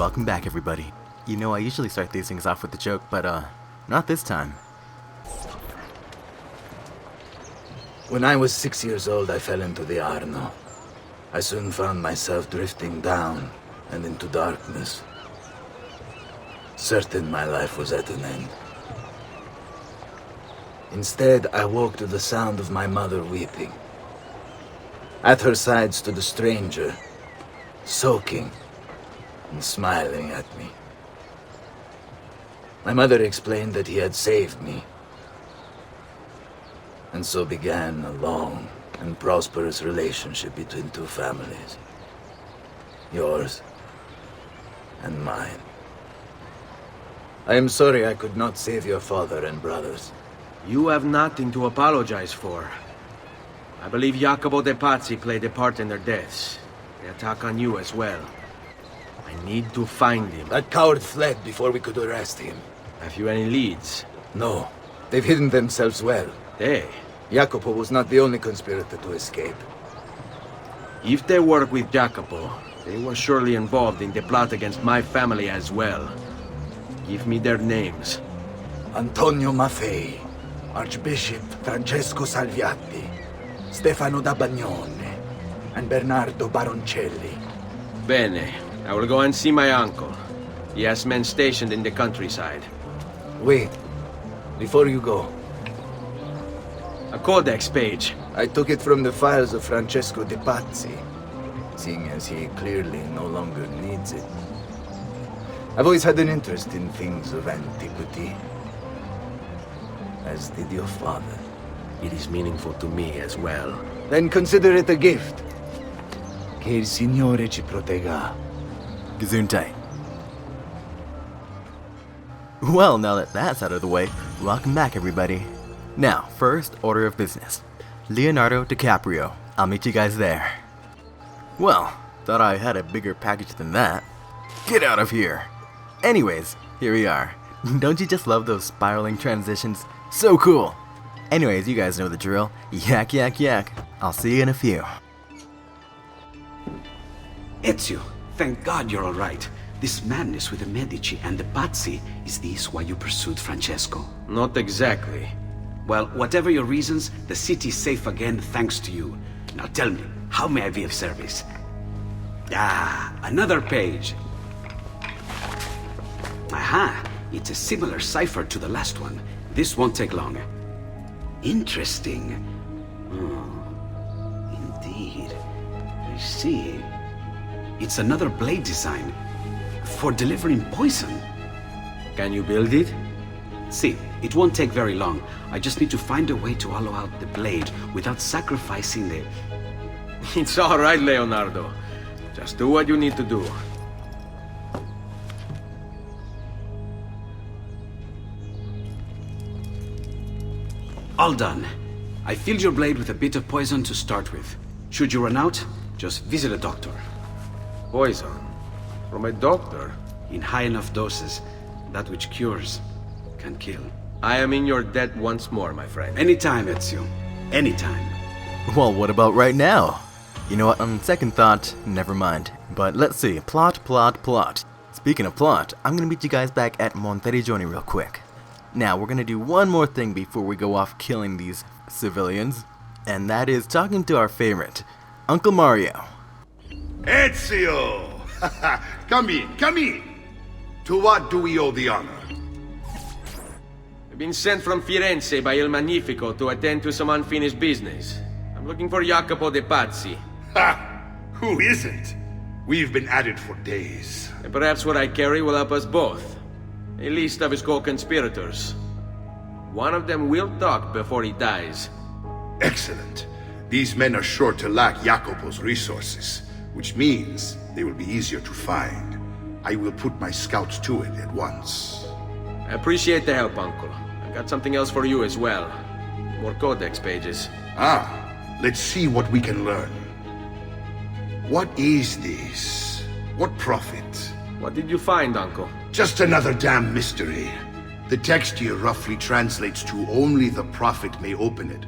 Welcome back, everybody. You know, I usually start these things off with a joke, but not this time. When I was 6 years old, I fell into the Arno. I soon found myself drifting down and into darkness. Certain my life was at an end. Instead, I woke to the sound of my mother weeping. At her side stood a stranger, soaking and smiling at me. My mother explained that he had saved me. And so began a long and prosperous relationship between two families. Yours and mine. I am sorry I could not save your father and brothers. You have nothing to apologize for. I believe Jacopo de Pazzi played a part in their deaths. They attack on you as well. I need to find him. That coward fled before we could arrest him. Have you any leads? No, they've hidden themselves well. They? Jacopo was not the only conspirator to escape. If they work with Jacopo, they were surely involved in the plot against my family as well. Give me their names. Antonio Maffei, Archbishop Francesco Salviati, Stefano da Bagnone, and Bernardo Baroncelli. Bene. I will go and see my uncle. He has men stationed in the countryside. Wait. Before you go. A codex page. I took it from the files of Francesco de Pazzi, seeing as he clearly no longer needs it. I've always had an interest in things of antiquity, as did your father. It is meaningful to me as well. Then consider it a gift. Che il Signore ci protegga. Gesundheit. Well, now that that's out of the way, welcome back, everybody. Now, first order of business. Leonardo DiCaprio. I'll meet you guys there. Well, thought I had a bigger package than that. Get out of here! Anyways, here we are. Don't you just love those spiraling transitions? So cool! Anyways, you guys know the drill. Yak, yak, yak. I'll see you in a few. Ezio, thank God you're all right. This madness with the Medici and the Pazzi, is this why you pursued Francesco? Not exactly. Well, whatever your reasons, the city's safe again thanks to you. Now tell me, how may I be of service? Ah, another page. Aha, it's a similar cipher to the last one. This won't take long. Interesting. Oh, indeed. I see. It's another blade design. For delivering poison. Can you build it? See, it won't take very long. I just need to find a way to hollow out the blade without sacrificing the... It's alright, Leonardo. Just do what you need to do. All done. I filled your blade with a bit of poison to start with. Should you run out, just visit a doctor. Poison? From a doctor? In high enough doses, that which cures can kill. I am in your debt once more, my friend. Anytime, Ezio. Anytime. Well, what about right now? You know what, on second thought, never mind. But let's see, plot. Speaking of plot, I'm gonna meet you guys back at Monteriggioni real quick. Now, we're gonna do one more thing before we go off killing these civilians, and that is talking to our favorite, Uncle Mario. Ezio! Come in. To what do we owe the honor? I've been sent from Firenze by Il Magnifico to attend to some unfinished business. I'm looking for Jacopo de Pazzi. Ha! Who isn't? We've been at it for days. And perhaps what I carry will help us both. A list of his co-conspirators. One of them will talk before he dies. Excellent. These men are sure to lack Jacopo's resources, which means they will be easier to find. I will put my scouts to it at once. I appreciate the help, Uncle. I've got something else for you as well. More codex pages. Ah, let's see what we can learn. What is this? What profit? What did you find, Uncle? Just another damn mystery. The text here roughly translates to only the prophet may open it.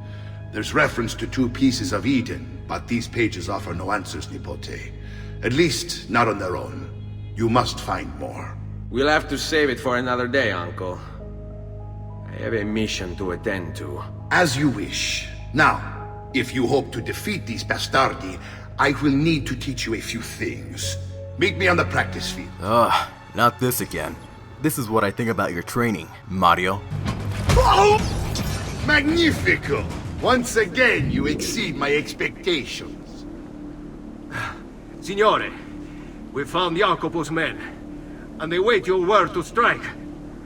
There's reference to 2 pieces of Eden, but these pages offer no answers, Nipote. At least, not on their own. You must find more. We'll have to save it for another day, Uncle. I have a mission to attend to. As you wish. Now, if you hope to defeat these bastardi, I will need to teach you a few things. Meet me on the practice field. Ugh, not this again. This is what I think about your training, Mario. Oh! Magnifico! Once again, you exceed my expectations. Signore, we found Jacopo's men, and they wait your word to strike.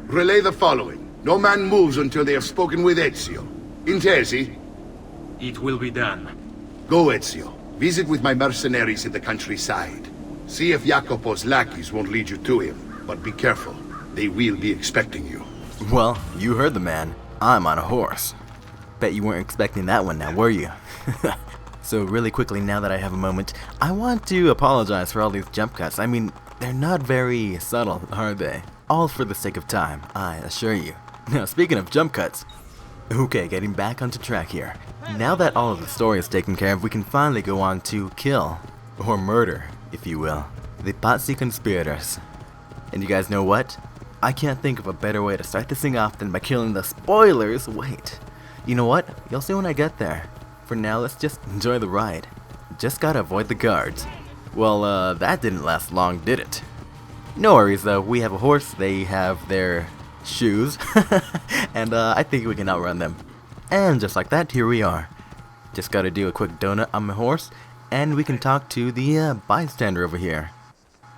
Relay the following. No man moves until they have spoken with Ezio. Intesi? It will be done. Go, Ezio. Visit with my mercenaries in the countryside. See if Jacopo's lackeys won't lead you to him, but be careful. They will be expecting you. Well, you heard the man. I'm on a horse. Bet you weren't expecting that one now, were you? So really quickly, now that I have a moment, I want to apologize for all these jump cuts. I mean, they're not very subtle, are they? All for the sake of time, I assure you. Now, speaking of jump cuts, okay, getting back onto track here. Now that all of the story is taken care of, we can finally go on to kill, or murder, if you will, the Pazzi conspirators. And you guys know what? I can't think of a better way to start this thing off than by killing the spoilers. Wait, you know what? You'll see when I get there. For now, let's just enjoy the ride. Just gotta avoid the guards. Well, that didn't last long, did it? No worries though, we have a horse, they have their shoes, and I think we can outrun them. And just like that, here we are. Just gotta do a quick donut on my horse, and we can talk to the bystander over here.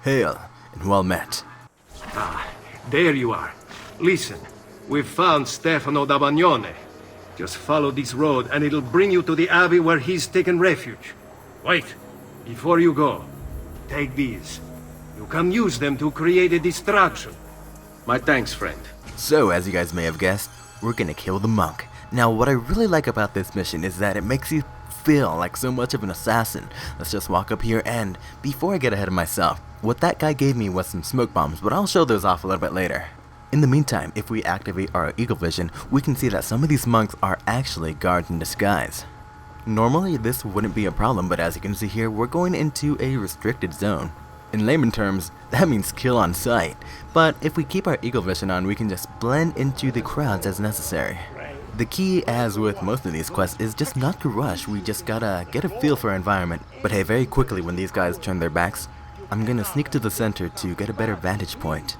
Hail, and well met. Ah, there you are. Listen, we've found Stefano da Bagnone. Just follow this road and it'll bring you to the abbey where he's taken refuge. Wait, before you go, take these. You can use them to create a distraction. My thanks, friend. So, as you guys may have guessed, we're gonna kill the monk. Now, what I really like about this mission is that it makes you feel like so much of an assassin. Let's just walk up here, and before I get ahead of myself, what that guy gave me was some smoke bombs, but I'll show those off a little bit later. In the meantime, if we activate our eagle vision, we can see that some of these monks are actually guards in disguise. Normally, this wouldn't be a problem, but as you can see here, we're going into a restricted zone. In layman terms, that means kill on sight, but if we keep our eagle vision on, we can just blend into the crowds as necessary. The key, as with most of these quests, is just not to rush. We just gotta get a feel for our environment. But hey, very quickly when these guys turn their backs, I'm gonna sneak to the center to get a better vantage point.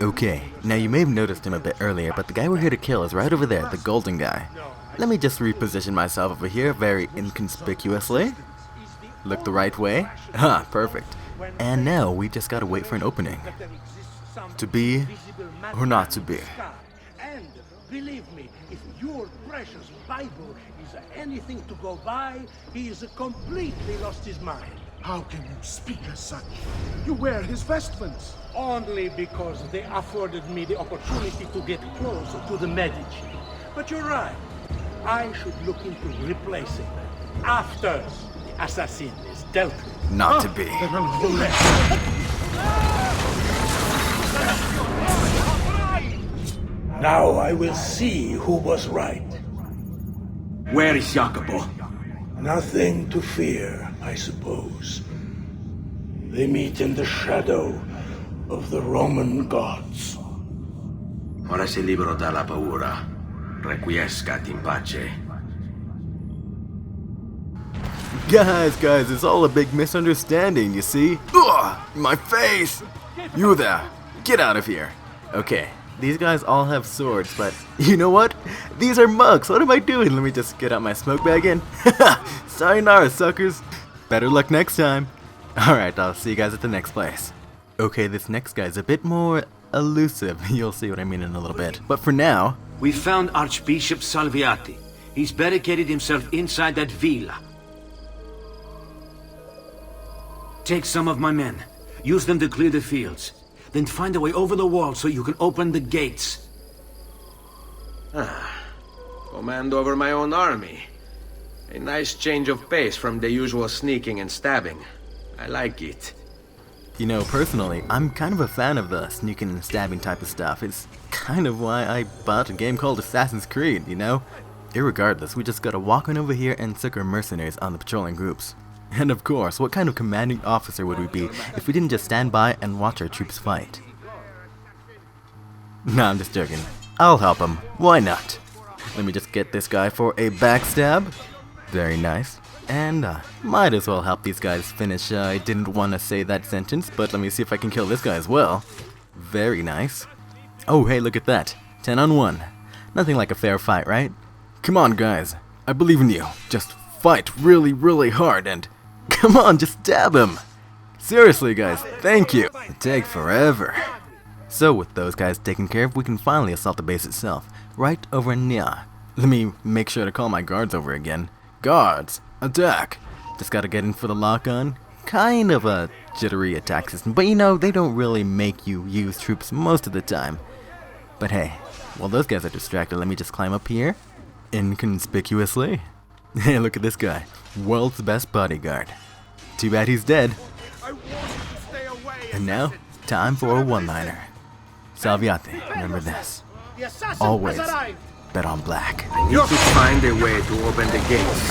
Okay, now you may have noticed him a bit earlier, but the guy we're here to kill is right over there, the golden guy. Let me just reposition myself over here very inconspicuously. Look the right way. Ha, perfect. And now we just gotta wait for an opening. To be or not to be. And believe me, if your precious Bible is anything to go by, he is completely lost his mind. How can you speak as such? You wear his vestments. Only because they afforded me the opportunity to get close to the Medici. But you're right. I should look into replacing them after the assassin is dealt with. Not to be. Now I will see who was right. Where is Jacopo? Nothing to fear, I suppose. They meet in the shadow of the Roman gods. Ora sei libero dalla paura. Requiescat in pace. Guys, it's all a big misunderstanding, you see? Ugh, my face! You there, get out of here. Okay, these guys all have swords, but you know what? These are monks, what am I doing? Let me just get out my smoke bag again. Sayonara, suckers. Better luck next time. Alright, I'll see you guys at the next place. Okay, this next guy's a bit more elusive. You'll see what I mean in a little bit. But for now... We found Archbishop Salviati. He's barricaded himself inside that villa. Take some of my men. Use them to clear the fields. Then find a way over the wall so you can open the gates. Command over my own army. A nice change of pace from the usual sneaking and stabbing. I like it. You know, personally, I'm kind of a fan of the sneaking and stabbing type of stuff. It's kind of why I bought a game called Assassin's Creed, you know? Irregardless, we just gotta walk on over here and sick our mercenaries on the patrolling groups. And of course, what kind of commanding officer would we be if we didn't just stand by and watch our troops fight? Nah, I'm just joking. I'll help him. Why not? Let me just get this guy for a backstab. Very nice. And might as well help these guys finish. I didn't want to say that sentence, but let me see if I can kill this guy as well. Very nice. Oh, hey, look at that. 10 on 1. Nothing like a fair fight, right? Come on, guys. I believe in you. Just fight really, really hard and... Come on, just stab him. Seriously, guys, thank you. It take forever. So, with those guys taken care of, we can finally assault the base itself. Right over near. Let me make sure to call my guards over again. Guards, attack. Just gotta get in for the lock-on. Kind of a jittery attack system, but you know, they don't really make you use troops most of the time. But hey, while those guys are distracted, let me just climb up here. Inconspicuously. Hey, look at this guy. World's best bodyguard. Too bad he's dead. And now, time for a one-liner. Salviati, remember this. Always bet on black. I need to find a way to open the gates.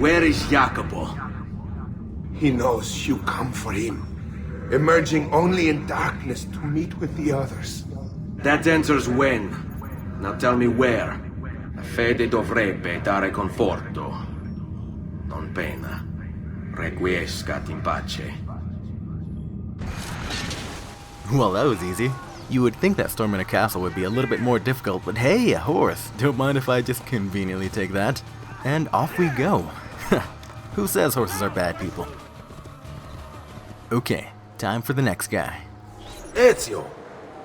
Where is Jacopo? He knows you come for him, emerging only in darkness to meet with the others. That answers when. Now tell me where. La fede dovrebbe dare conforto. Non pena. Requiescat in pace. Well, that was easy. You would think that storming a castle would be a little bit more difficult, but hey, a horse. Don't mind if I just conveniently take that. And off we go. Who says horses are bad people? Okay, time for the next guy. Ezio,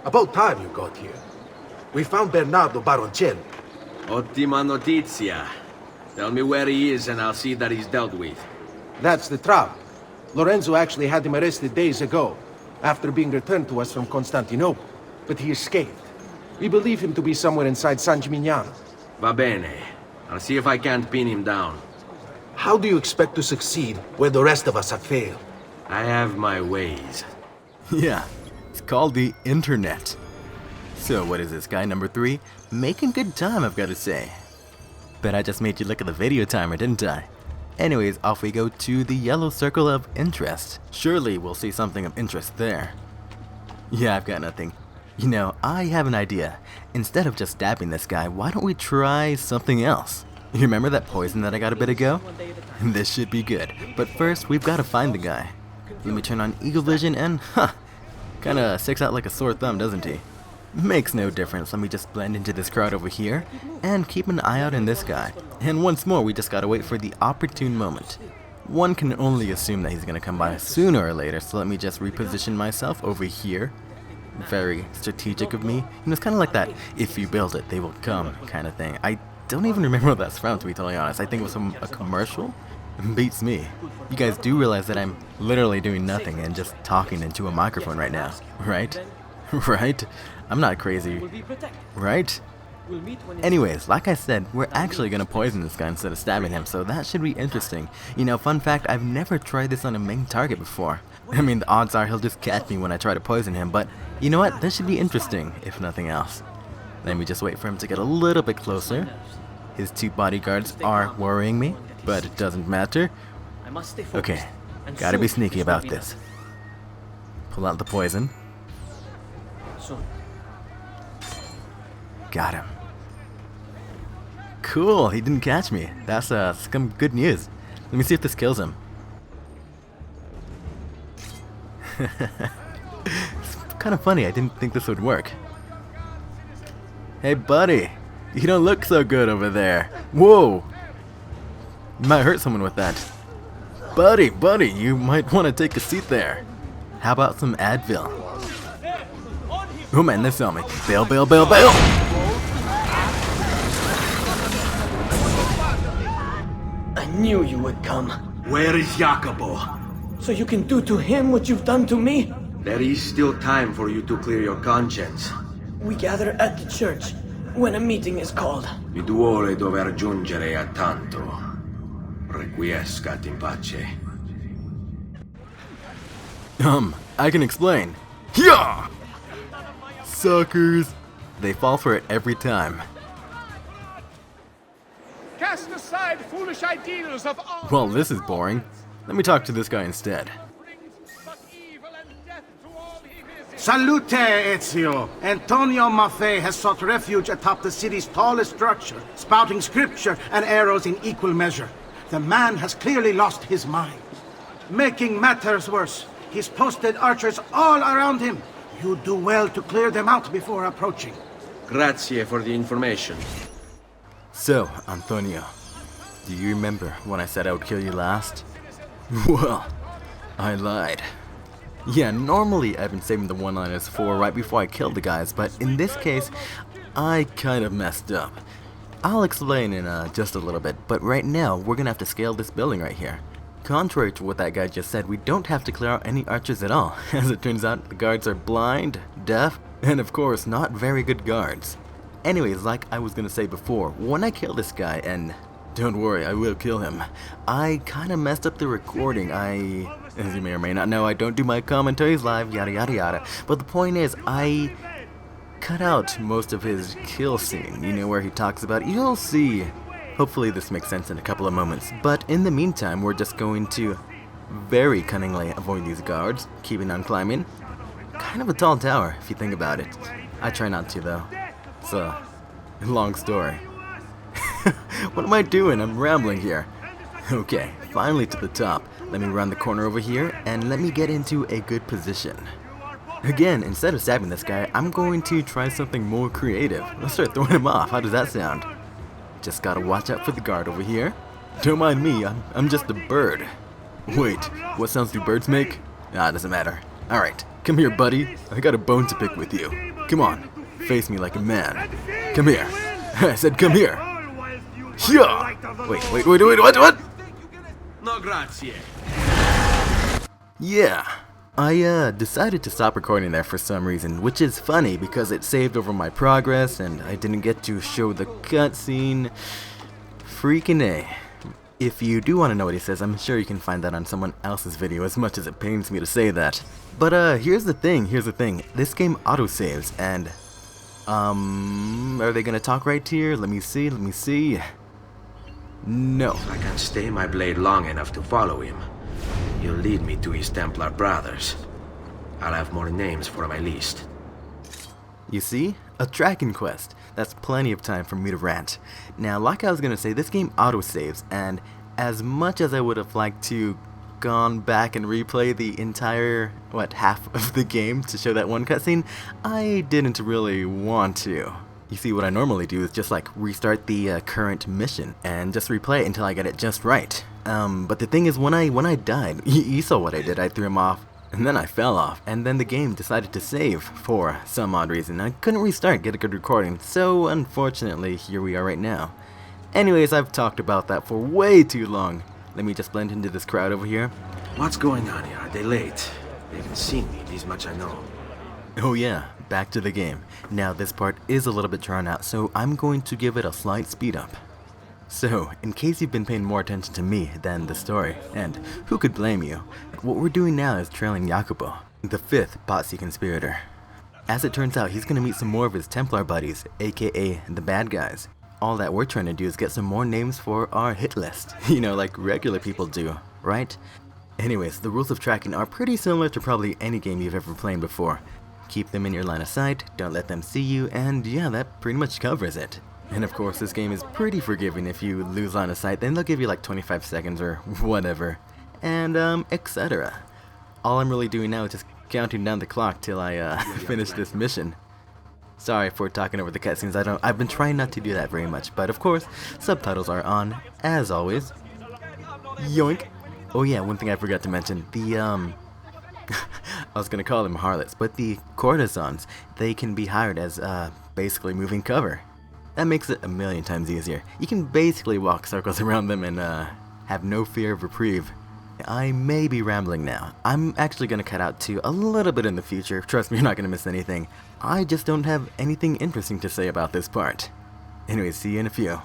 about time you got here. We found Bernardo Baroncelli. Ottima notizia. Tell me where he is and I'll see that he's dealt with. That's the trouble. Lorenzo actually had him arrested days ago, after being returned to us from Constantinople. But he escaped. We believe him to be somewhere inside San Gimignano. Va bene. I'll see if I can't pin him down. How do you expect to succeed where the rest of us have failed? I have my ways. Yeah, it's called the internet. So what is this, guy number 3? Making good time, I've got to say. Bet I just made you look at the video timer, didn't I? Anyways, off we go to the yellow circle of interest. Surely we'll see something of interest there. Yeah, I've got nothing. You know, I have an idea. Instead of just stabbing this guy, why don't we try something else? You remember that poison that I got a bit ago? This should be good. But first, we've got to find the guy. Let me turn on Eagle Vision and, kinda sticks out like a sore thumb, doesn't he? Makes no difference. Let me just blend into this crowd over here and keep an eye out on this guy. And once more, we just gotta wait for the opportune moment. One can only assume that he's gonna come by sooner or later, so let me just reposition myself over here. Very strategic of me. You know, it's kind of like that, if you build it, they will come kind of thing. I don't even remember what that's from, to be totally honest. I think it was from a commercial. Beats me. You guys do realize that I'm literally doing nothing and just talking into a microphone right now, right? Right? I'm not crazy, right? Anyways, like I said, we're actually gonna poison this guy instead of stabbing him, so that should be interesting. You know, fun fact, I've never tried this on a main target before. I mean, the odds are he'll just catch me when I try to poison him, but you know what? This should be interesting, if nothing else. Let me just wait for him to get a little bit closer. His 2 bodyguards are worrying me, but it doesn't matter. Okay, gotta be sneaky about this. Pull out the poison. Got him. Cool, he didn't catch me. That's some good news. Let me see if this kills him. It's kind of funny, I didn't think this would work. Hey buddy, you don't look so good over there. Whoa! You might hurt someone with that. Buddy, you might want to take a seat there. How about some Advil? Oh man, they saw me. Bail! I knew you would come. Where is Jacopo? So you can do to him what you've done to me? There is still time for you to clear your conscience. We gather at the church when a meeting is called. Mi duole dover giungere a tanto. Requiescat in pace. I can explain. Yeah! Suckers! They fall for it every time. Cast aside foolish ideals of all. Well, this is boring. Let me talk to this guy instead. Salute, Ezio! Antonio Maffei has sought refuge atop the city's tallest structure, spouting scripture and arrows in equal measure. The man has clearly lost his mind. Making matters worse, he's posted archers all around him. You do well to clear them out before approaching. Grazie for the information. So, Antonio, do you remember when I said I would kill you last? Well, I lied. Yeah, normally I've been saving the one-liners for right before I kill the guys, but in this case, I kind of messed up. I'll explain in just a little bit, but right now, we're gonna have to scale this building right here. Contrary to what that guy just said, we don't have to clear out any archers at all. As it turns out, the guards are blind, deaf, and of course, not very good guards. Anyways, like I was gonna say before, when I kill this guy, and don't worry, I will kill him, I kinda messed up the recording. As you may or may not know, I don't do my commentaries live, yada yada yada. But the point is, I cut out most of his kill scene, you know, where he talks about, you'll see. Hopefully this makes sense in a couple of moments. But in the meantime, we're just going to very cunningly avoid these guards, keeping on climbing. Kind of a tall tower, if you think about it. I try not to, though. It's a long story. What am I doing? I'm rambling here. Okay, finally to the top. Let me round the corner over here, and let me get into a good position. Again, instead of stabbing this guy, I'm going to try something more creative. Let's start throwing him off. How does that sound? Just gotta watch out for the guard over here. Don't mind me, I'm just a bird. Wait, what sounds do birds make? Ah, doesn't matter. Alright, come here, buddy. I got a bone to pick with you. Come on, face me like a man. Come here. I said come here. Yeah. Wait, what? No grazie. Yeah, I decided to stop recording there for some reason, which is funny because it saved over my progress and I didn't get to show the cutscene. Freaking A. If you do want to know what he says, I'm sure you can find that on someone else's video, as much as it pains me to say that. But here's the thing. This game autosaves, and are they gonna talk right here? Let me see. No. If I can stay my blade long enough to follow him, he'll lead me to his Templar brothers. I'll have more names for my list. You see? A tracking quest. That's plenty of time for me to rant. Now, like I was gonna say, this game autosaves, and as much as I would have liked to gone back and replay the entire, half of the game to show that one cutscene, I didn't really want to. You see, what I normally do is just restart the current mission and just replay it until I get it just right. But the thing is, when I died, you saw what I did. I threw him off, and then I fell off, and then the game decided to save for some odd reason. I couldn't restart, get a good recording, so unfortunately, here we are right now. Anyways, I've talked about that for way too long. Let me just blend into this crowd over here. What's going on here? Are they late? They haven't seen me, this much I know. Oh yeah, back to the game. Now this part is a little bit drawn out, so I'm going to give it a slight speed up. So, in case you've been paying more attention to me than the story, and who could blame you, what we're doing now is trailing Jacopo, the 5th Pazzi conspirator. As it turns out, he's going to meet some more of his Templar buddies, aka the bad guys. All that we're trying to do is get some more names for our hit list, you know, like regular people do, right? Anyways, the rules of tracking are pretty similar to probably any game you've ever played before. Keep them in your line of sight, don't let them see you, and yeah, that pretty much covers it. And of course, this game is pretty forgiving. If you lose line of sight, then they'll give you like 25 seconds or whatever, and etc. All I'm really doing now is just counting down the clock till I finish this mission. Sorry for talking over the cutscenes. I've been trying not to do that very much, but of course, subtitles are on as always. Yoink. Oh yeah, one thing I forgot to mention, the I was gonna call them harlots, but the courtesans, they can be hired as basically moving cover. That makes it a million times easier. You can basically walk circles around them and have no fear of reprieve. I may be rambling now. I'm actually gonna cut out to a little bit in the future. Trust me, you're not gonna miss anything. I just don't have anything interesting to say about this part. Anyways, see you in a few.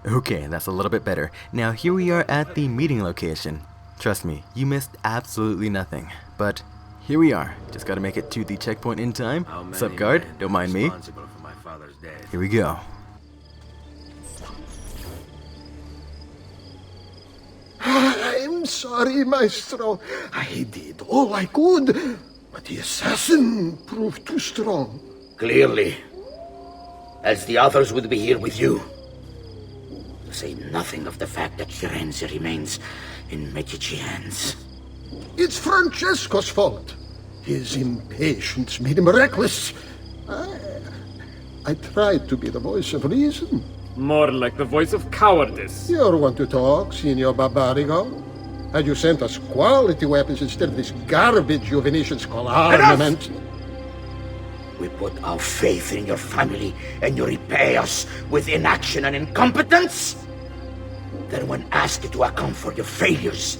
Okay, that's a little bit better. Now here we are at the meeting location. Trust me, you missed absolutely nothing. But here we are. Just gotta make it to the checkpoint in time. Sup, guard? Don't mind me. Here we go. I'm sorry, Maestro. I did all I could, but the assassin proved too strong. Clearly. As the others would be here with you. To say nothing of the fact that Firenze remains in Medici hands. It's Francesco's fault. His impatience made him reckless. I tried to be the voice of reason. More like the voice of cowardice. You're one to talk, Signor Barbarigo. Had you sent us quality weapons instead of this garbage you Venetians call armament? We put our faith in your family, and you repay us with inaction and incompetence? Then when asked to account for your failures,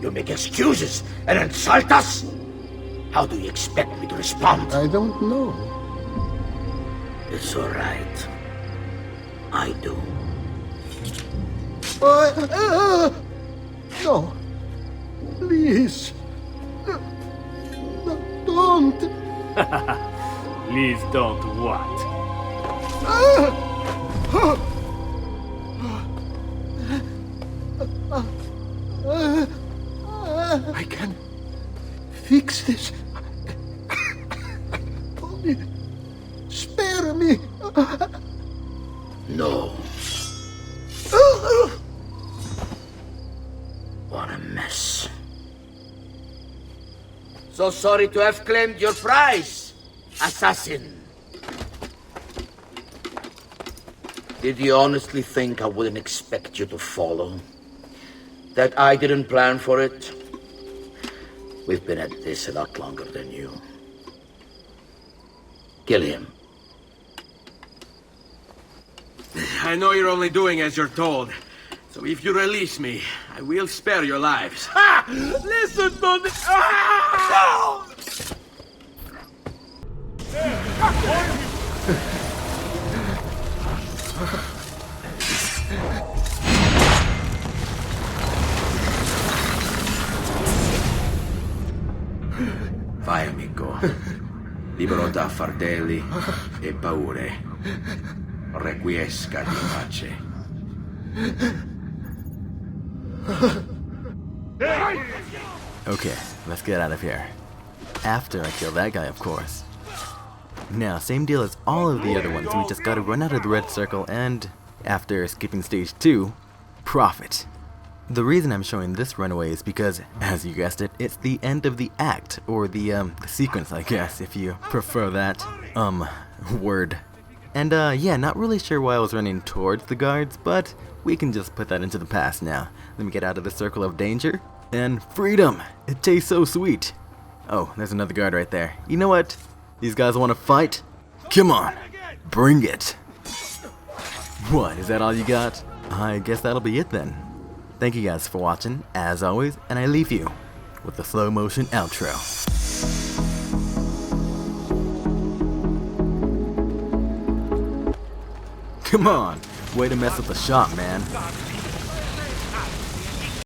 you make excuses and insult us? How do you expect me to respond? I don't know. It's all right. I do. No. Please. No, don't. Please don't what? I can fix this. Only spare me. No. What a mess. So sorry to have claimed your prize, assassin. Did you honestly think I wouldn't expect you to follow? That I didn't plan for it? We've been at this a lot longer than you. Kill him. I know you're only doing as you're told. So if you release me, I will spare your lives. Ha! Listen to me! Ah! Vai, amico. Libero da fardelli e paure. Requiesca di pace. Okay, let's get out of here. After I kill that guy, of course. Now, same deal as all of the other ones. We just gotta run out of the red circle and, after skipping stage 2, profit. The reason I'm showing this runaway is because, as you guessed it, it's the end of the act, or the sequence, I guess, if you prefer that, word. And, yeah, not really sure why I was running towards the guards, but we can just put that into the past now. Let me get out of the circle of danger, and freedom! It tastes so sweet! Oh, there's another guard right there. You know what? These guys want to fight? Come on! Bring it! What, is that all you got? I guess that'll be it then. Thank you guys for watching, as always, and I leave you with the slow motion outro. Come on, way to mess with the shop, man.